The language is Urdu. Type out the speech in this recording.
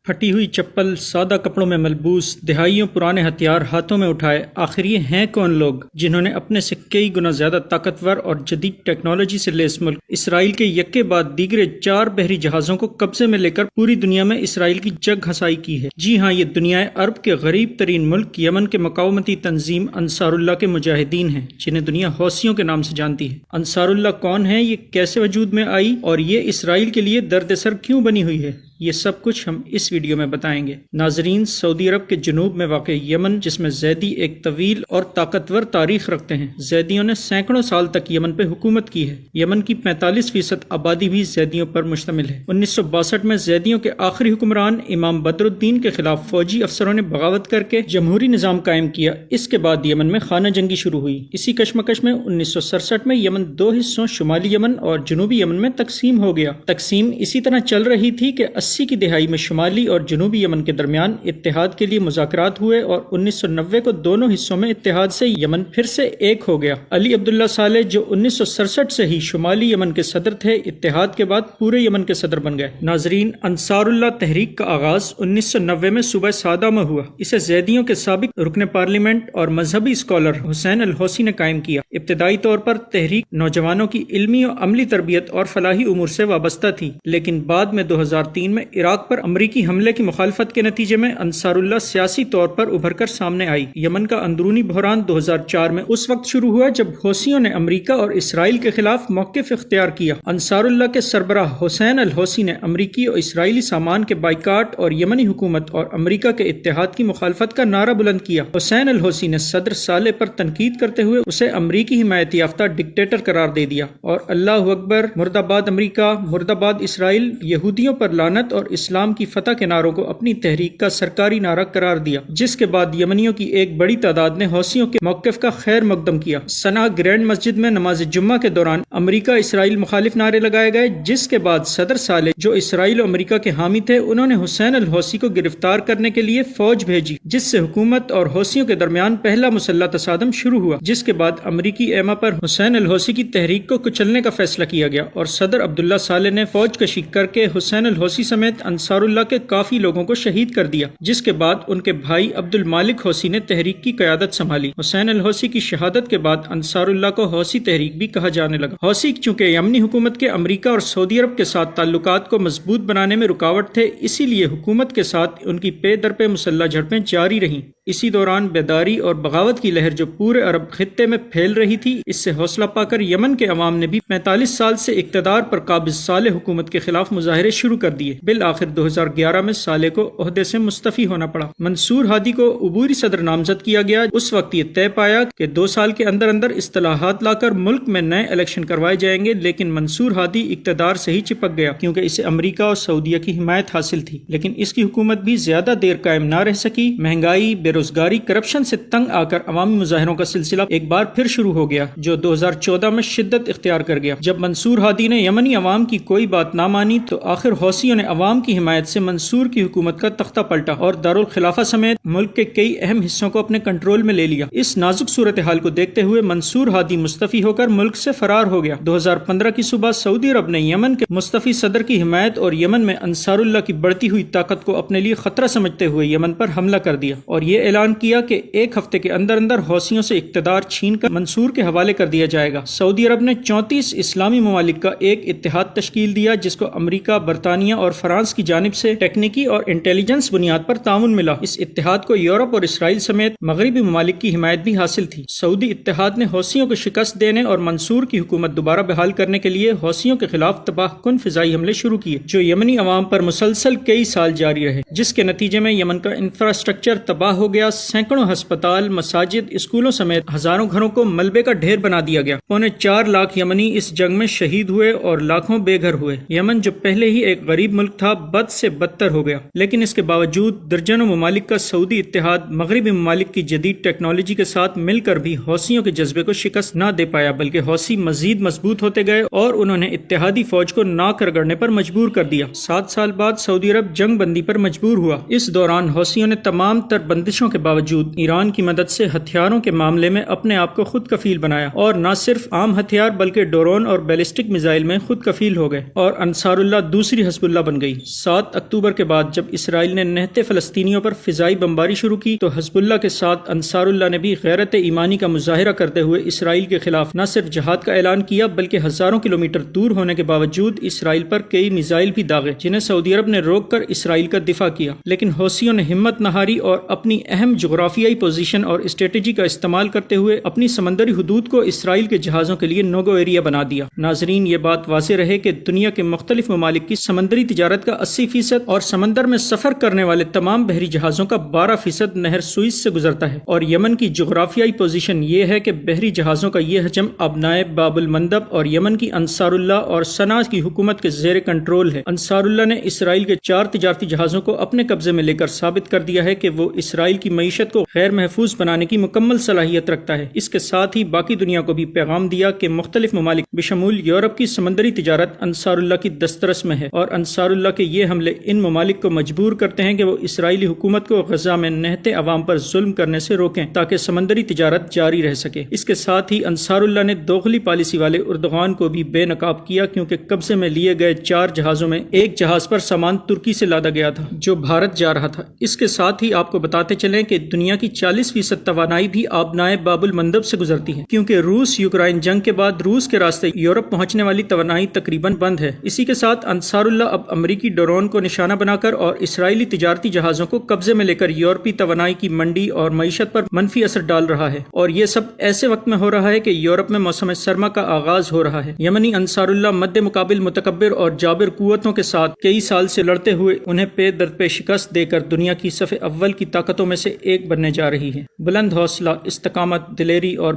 پھٹی ہوئی چپل، سادہ کپڑوں میں ملبوس، دہائیوں پرانے ہتھیار ہاتھوں میں اٹھائے، آخر یہ ہیں کون لوگ جنہوں نے اپنے سے کئی گنا زیادہ طاقتور اور جدید ٹیکنالوجی سے لیس ملک اسرائیل کے یکے بعد دیگرے 4 بحری جہازوں کو قبضے میں لے کر پوری دنیا میں اسرائیل کی جگ ہنسائی کی ہے؟ جی ہاں، یہ دنیا عرب کے غریب ترین ملک یمن کے مقاومتی تنظیم انصار اللہ کے مجاہدین ہیں، جنہیں دنیا حوثیوں کے نام سے جانتی ہے۔ انصار اللہ کون ہے، یہ کیسے وجود میں آئی اور یہ اسرائیل کے لیے درد سر کیوں بنی ہوئی ہے، یہ سب کچھ ہم اس ویڈیو میں بتائیں گے۔ ناظرین، سعودی عرب کے جنوب میں واقع یمن، جس میں زیدی ایک طویل اور طاقتور تاریخ رکھتے ہیں، زیدیوں نے سینکڑوں سال تک یمن پہ حکومت کی ہے۔ یمن کی 45% آبادی بھی زیدیوں پر مشتمل ہے۔ 1962 میں زیدیوں کے آخری حکمران امام بدر الدین کے خلاف فوجی افسروں نے بغاوت کر کے جمہوری نظام قائم کیا۔ اس کے بعد یمن میں خانہ جنگی شروع ہوئی۔ اسی کشمکش میں 1967 میں یمن 2 حصوں شمالی یمن اور جنوبی یمن میں تقسیم ہو گیا۔ تقسیم اسی طرح چل رہی تھی کہ 80 کی دہائی میں شمالی اور جنوبی یمن کے درمیان اتحاد کے لیے مذاکرات ہوئے اور 1990 کو دونوں حصوں میں اتحاد سے یمن پھر سے ایک ہو گیا۔ علی عبداللہ صالح، جو 1967 سے ہی شمالی یمن کے صدر تھے، اتحاد کے بعد پورے یمن کے صدر بن گئے۔ ناظرین، انصار اللہ تحریک کا آغاز 1990 میں صوبہ صعدہ میں ہوا۔ اسے زیدیوں کے سابق رکن پارلیمنٹ اور مذہبی اسکالر حسین الحوثی نے قائم کیا۔ ابتدائی طور پر تحریک نوجوانوں کی علمی و عملی تربیت اور فلاحی امور سے وابستہ تھی، لیکن بعد میں 2003 میں عراق پر امریکی حملے کی مخالفت کے نتیجے میں انصار اللہ سیاسی طور پر ابھر کر سامنے آئی۔ یمن کا اندرونی بحران 2004 میں اس وقت شروع ہوا جب حوثیوں نے امریکہ اور اسرائیل کے خلاف موقف اختیار کیا۔ انصار اللہ کے سربراہ حسین الحوثی نے امریکی اور اسرائیلی سامان کے بائیکاٹ اور یمنی حکومت اور امریکہ کے اتحاد کی مخالفت کا نعرہ بلند کیا۔ حسین الحوثی نے صدر صالح پر تنقید کرتے ہوئے اسے امریکی حمایت یافتہ ڈکٹیٹر قرار دے دیا اور اللہ اکبر، مرد آباد امریکہ، مرد آباد اسرائیل، یہودیوں پر لعنت اور اسلام کی فتح کے نعروں کو اپنی تحریک کا سرکاری نعرہ قرار دیا، جس کے بعد یمنیوں کی ایک بڑی تعداد نے حوثیوں کے موقف کا خیر مقدم کیا۔ صنعا گرینڈ مسجد میں نماز جمعہ کے دوران امریکہ اسرائیل مخالف نعرے لگائے گئے، جس کے بعد صدر صالح، جو اسرائیل و امریکہ کے حامی تھے، انہوں نے حسین الحوثی کو گرفتار کرنے کے لیے فوج بھیجی، جس سے حکومت اور حوثیوں کے درمیان پہلا مسلح تصادم شروع ہوا، جس کے بعد امریکی ایما پر حسین الحوثی کی تحریک کو کچلنے کا فیصلہ کیا گیا اور صدر عبداللہ صالح نے فوج کشی کر کے حسین الحوثی سمیت انصار اللہ کے کافی لوگوں کو شہید کر دیا، جس کے بعد ان کے بھائی عبد المالک حوثی نے تحریک کی قیادت سنبھالی۔ حسین الحوثی کی شہادت کے بعد انصار اللہ کو حوثی تحریک بھی کہا جانے لگا۔ حوثی چونکہ یمنی حکومت کے امریکہ اور سعودی عرب کے ساتھ تعلقات کو مضبوط بنانے میں رکاوٹ تھے، اسی لیے حکومت کے ساتھ ان کی پے در پے مسلح جھڑپیں جاری رہیں۔ اسی دوران بیداری اور بغاوت کی لہر جو پورے عرب خطے میں پھیل رہی تھی، اس سے حوصلہ پا کر یمن کے عوام نے بھی 45 سال سے اقتدار پر قابض صالح حکومت کے خلاف مظاہرے شروع کر دیے۔ بالآخر 2011 میں صالح کو عہدے سے مستعفی ہونا پڑا۔ منصور ہادی کو عبوری صدر نامزد کیا گیا۔ اس وقت یہ طے پایا کہ 2 سال کے اندر اندر اصلاحات لا کر ملک میں نئے الیکشن کروائے جائیں گے، لیکن منصور ہادی اقتدار سے ہی چپک گیا کیونکہ اسے امریکہ اور سعودیہ کی حمایت حاصل تھی، لیکن اس کی حکومت بھی زیادہ دیر قائم نہ رہ سکی۔ مہنگائی، بے روزگاری، کرپشن سے تنگ آ کر عوامی مظاہروں کا سلسلہ ایک بار پھر شروع ہو گیا، جو 2014 میں شدت اختیار کر گیا۔ جب منصور ہادی نے یمنی عوام کی کوئی بات نہ مانی تو آخر حوثیوں نے عوام کی حمایت سے منصور کی حکومت کا تختہ پلٹا اور دارالخلافہ سمیت ملک کے کئی اہم حصوں کو اپنے کنٹرول میں لے لیا۔ اس نازک صورتحال کو دیکھتے ہوئے منصور ہادی مستعفی ہو کر ملک سے فرار ہو گیا۔ 2015 کی صبح سعودی عرب نے یمن کے مستعفی صدر کی حمایت اور یمن میں انصار اللہ کی بڑھتی ہوئی طاقت کو اپنے لیے خطرہ سمجھتے ہوئے یمن پر حملہ کر دیا اور یہ اعلان کیا کہ 1 ہفتے کے اندر اندر حوثیوں سے اقتدار چھین کر منصور کے حوالے کر دیا جائے گا۔ سعودی عرب نے 34 اسلامی ممالک کا ایک اتحاد تشکیل دیا، جس کو امریکہ، برطانیہ اور فرانس کی جانب سے ٹیکنیکی اور انٹیلیجنس بنیاد پر تعاون ملا۔ اس اتحاد کو یورپ اور اسرائیل سمیت مغربی ممالک کی حمایت بھی حاصل تھی۔ سعودی اتحاد نے حوثیوں کو شکست دینے اور منصور کی حکومت دوبارہ بحال کرنے کے لیے حوثیوں کے خلاف تباہ کن فضائی حملے شروع کیے، جو یمنی عوام پر مسلسل کئی سال جاری رہے، جس کے نتیجے میں یمن کا انفراسٹرکچر تباہ ہو گیا۔ سینکڑوں ہسپتال، مساجد، اسکولوں سمیت ہزاروں گھروں کو ملبے کا ڈھیر بنا دیا گیا۔ 4.25 لاکھ یمنی اس جنگ میں شہید ہوئے اور لاکھوں بے گھر ہوئے۔ یمن جو پہلے ہی ایک غریب ملک تھا، بد سے بدتر ہو گیا، لیکن اس کے باوجود درجنوں ممالک کا سعودی اتحاد مغربی ممالک کی جدید ٹیکنالوجی کے ساتھ مل کر بھی حوثیوں کے جذبے کو شکست نہ دے پایا، بلکہ حوثی مزید مضبوط ہوتے گئے اور انہوں نے اتحادی فوج کو ناک رگڑنے پر مجبور کر دیا۔ 7 سال بعد سعودی عرب جنگ بندی پر مجبور ہوا۔ اس دوران حوثیوں نے تمام تر بندشوں کوششوں کے باوجود ایران کی مدد سے ہتھیاروں کے معاملے میں اپنے آپ کو خود کفیل بنایا اور نہ صرف عام ہتھیار بلکہ ڈرون اور بیلسٹک میزائل میں خود کفیل ہو گئے اور انصار اللہ دوسری حزب اللہ بن گئی۔ 7 اکتوبر کے بعد جب اسرائیل نے نہتے فلسطینیوں پر فضائی بمباری شروع کی تو حزب اللہ کے ساتھ انصار اللہ نے بھی غیرت ایمانی کا مظاہرہ کرتے ہوئے اسرائیل کے خلاف نہ صرف جہاد کا اعلان کیا بلکہ ہزاروں کلومیٹر دور ہونے کے باوجود اسرائیل پر کئی میزائل بھی داغے جنہیں سعودی عرب نے روک کر اسرائیل کا دفاع کیا، لیکن حوثیوں نے ہمت نہ ہاری اور اپنی اہم جغرافیائی پوزیشن اور اسٹریٹجی کا استعمال کرتے ہوئے اپنی سمندری حدود کو اسرائیل کے جہازوں کے لیے نو گو ایریا بنا دیا۔ ناظرین، یہ بات واضح رہے کہ دنیا کے مختلف ممالک کی سمندری تجارت کا 80% اور سمندر میں سفر کرنے والے تمام بحری جہازوں کا 12% نہر سوئس سے گزرتا ہے، اور یمن کی جغرافیائی پوزیشن یہ ہے کہ بحری جہازوں کا یہ حجم اب نائب باب المندب اور یمن کی انصار اللہ اور صنعاء کی حکومت کے زیر کنٹرول ہے۔ انصار اللہ نے اسرائیل کے 4 تجارتی جہازوں کو اپنے قبضے میں لے کر ثابت کر دیا ہے کہ وہ اسرائیل کی معیشت کو غیر محفوظ بنانے کی مکمل صلاحیت رکھتا ہے۔ اس کے ساتھ ہی باقی دنیا کو بھی پیغام دیا کہ مختلف ممالک بشمول یورپ کی سمندری تجارت انصار اللہ کی دسترس میں ہے، اور انصار اللہ کے یہ حملے ان ممالک کو مجبور کرتے ہیں کہ وہ اسرائیلی حکومت کو غزہ میں نہتے عوام پر ظلم کرنے سے روکیں تاکہ سمندری تجارت جاری رہ سکے۔ اس کے ساتھ ہی انصار اللہ نے دوغلی پالیسی والے اردغان کو بھی بے نقاب کیا، کیونکہ قبضے میں لیے گئے 4 جہازوں میں ایک جہاز پر سامان ترکی سے لادا گیا تھا جو بھارت جا رہا تھا۔ اس کے ساتھ ہی آپ کو بتاتے چلیں کہ دنیا کی 40% توانائی بھی آبنائے باب المندب سے گزرتی ہے، کیونکہ روس یوکرائن جنگ کے بعد روس کے راستے یورپ پہنچنے والی توانائی تقریباً بند ہے۔ اسی کے ساتھ انصار اللہ اب امریکی ڈرون کو نشانہ بنا کر اور اسرائیلی تجارتی جہازوں کو قبضے میں لے کر یورپی توانائی کی منڈی اور معیشت پر منفی اثر ڈال رہا ہے، اور یہ سب ایسے وقت میں ہو رہا ہے کہ یورپ میں موسم سرما کا آغاز ہو رہا ہے۔ یمنی انصار اللہ مد مقابل متکبر اور جابر قوتوں کے ساتھ کئی سال سے لڑتے ہوئے انہیں پے در پے شکست دے کر دنیا کی صف اول کی طاقتوں میں سے ایک بننے جا رہی ہے۔ بلند حوصلہ، استقامت، دلیری اور